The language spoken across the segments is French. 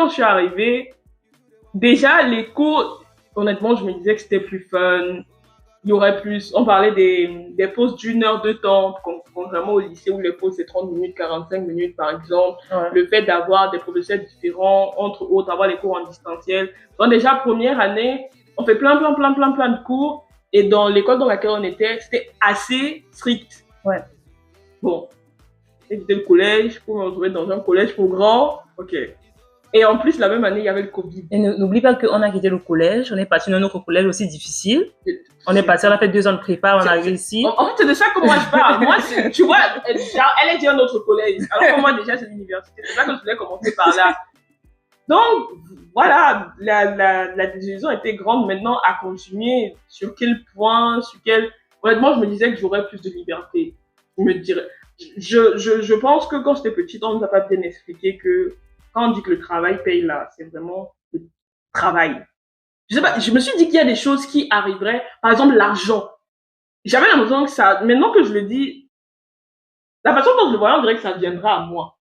Quand je suis arrivée, déjà, les cours, honnêtement, je me disais que c'était plus fun. Il y aurait plus. On parlait des pauses d'une heure de temps, contrairement au lycée où les pauses c'est 30 minutes, 45 minutes par exemple. Ouais. Le fait d'avoir des professeurs différents, entre autres, avoir les cours en distanciel. Donc, déjà, première année, on fait plein de cours. Et dans l'école dans laquelle on était, c'était assez strict. Ouais. Bon, c'était le collège, pour me retrouver dans un collège pour grands. Ok. Et en plus, la même année, il y avait le Covid. Et n'oublie pas qu'on a quitté le collège, on est parti dans un autre collège aussi difficile. On est passé, on a fait 2 ans de prépa, on arrive ici. En fait, c'est de ça que moi je parle. Moi, tu vois, elle est déjà notre collège. Alors que moi, déjà, c'est l'université. C'est ça que je voulais commencer par là. Donc, voilà, la décision était grande maintenant à continuer. Sur quel point, Honnêtement, je me disais que j'aurais plus de liberté. Je me dirais. Je pense que quand j'étais petite, on nous a pas bien expliqué que quand on dit que le travail paye là, c'est vraiment le travail. Je sais pas, je me suis dit qu'il y a des choses qui arriveraient. Par exemple, l'argent. J'avais l'impression que ça, maintenant que je le dis, la façon dont je le voyais, on dirait que ça viendra à moi.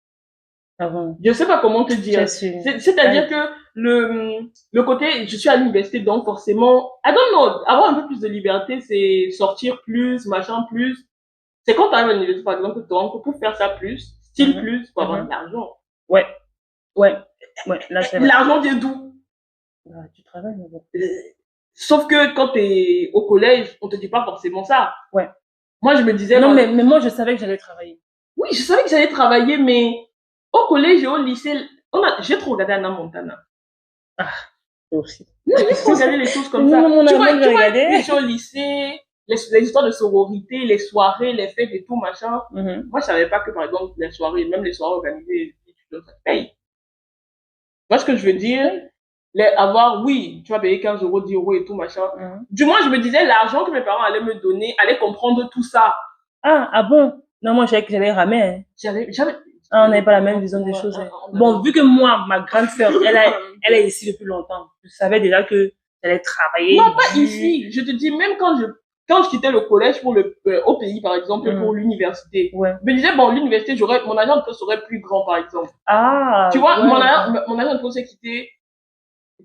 Ah bon. Je sais pas comment te dire. C'est-à-dire que le côté, je suis à l'université, donc forcément, I don't know, avoir un peu plus de liberté, c'est sortir plus, machin plus. C'est quand tu arrives à l'université, par exemple, que tu rencontres pour faire ça plus, style plus, pour avoir de l'argent. Ouais. Là, c'est vrai. L'argent vient d'où? Bah, tu travailles, mais bon. Sauf que quand t'es au collège, on te dit pas forcément ça. Ouais. Moi, je me disais... Non, mais moi, je savais que j'allais travailler. Oui, je savais que j'allais travailler, mais au collège et au lycée, j'ai trop regardé Anna Montana. Ah, aussi. Non, j'ai trop regardé les choses comme ça. Tu vois, les gens au lycée, les histoires de sororité, les soirées, les fêtes et tout, machin. Moi, je savais pas que, par exemple, les soirées, même les soirées organisées, ça paye. Tu vois ce que je veux dire? Oui, tu vas payer 15 euros, 10 euros et tout, machin. Du moins, je me disais, l'argent que mes parents allaient me donner allait comprendre tout ça. Ah bon? Non, moi, je savais que j'allais ramer. On n'avait pas la même vision des choses. Bon, vu que moi, ma grande sœur, elle est ici depuis longtemps. Je savais déjà que j'allais travailler. Non, pas ici. Je te dis, même quand je quittais le collège pour au pays, par exemple, pour l'université. Ouais. Je me disais, bon, l'université, mon agent de poste serait plus grand, par exemple. Ah. Tu vois, mon agent de poste est quitté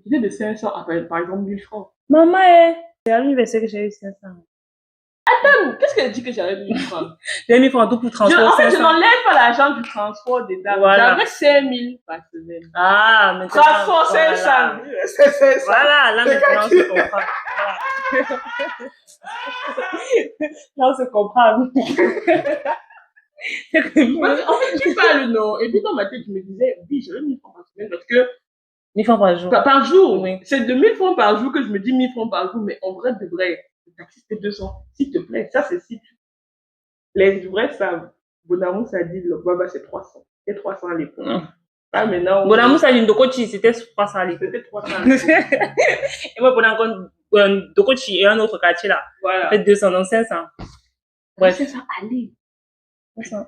de 500 à, par exemple, 1000 francs. Maman, c'est à l'université que j'ai eu 500. Attends, qu'est-ce qu'elle dit que j'avais 1000 francs? J'ai 1000 francs tout pour transport. En fait, je n'enlève pas l'argent du transport des dames. Voilà. J'avais 5000 par semaine. Ah, mais transport, 500. Voilà, là, maintenant, on se comprend. Là, on se comprend. En fait, tu parles, non. Et puis, dans ma tête, je me disais, oui, j'avais 1000 francs par semaine parce que 1000 francs par jour. Par jour, oui. C'est de 1000 francs par jour que je me dis 1000 francs par jour, mais en vrai, de vrai, le taxi c'est 200. S'il te plaît, ça c'est si tu. Les vrais savent. Bonamou, ça dit, le Baba c'est 300. C'était 300 à l'époque. Ah, maintenant. Bonamou, ça dit, Ndokochi, c'était 300 à l'époque. C'était 300 à l'époque. Et moi, pendant qu'on, Ndokochi et un autre quartier là. Voilà. Fait 200, donc 500. Ouais. 500 aller. 500.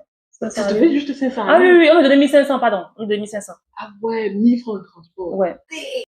Ça te fait juste 500. Ah oui, on m'a donné 1500, pardon. On m'a donné 1500. Ah ouais, 1000 francs de transport. Ouais.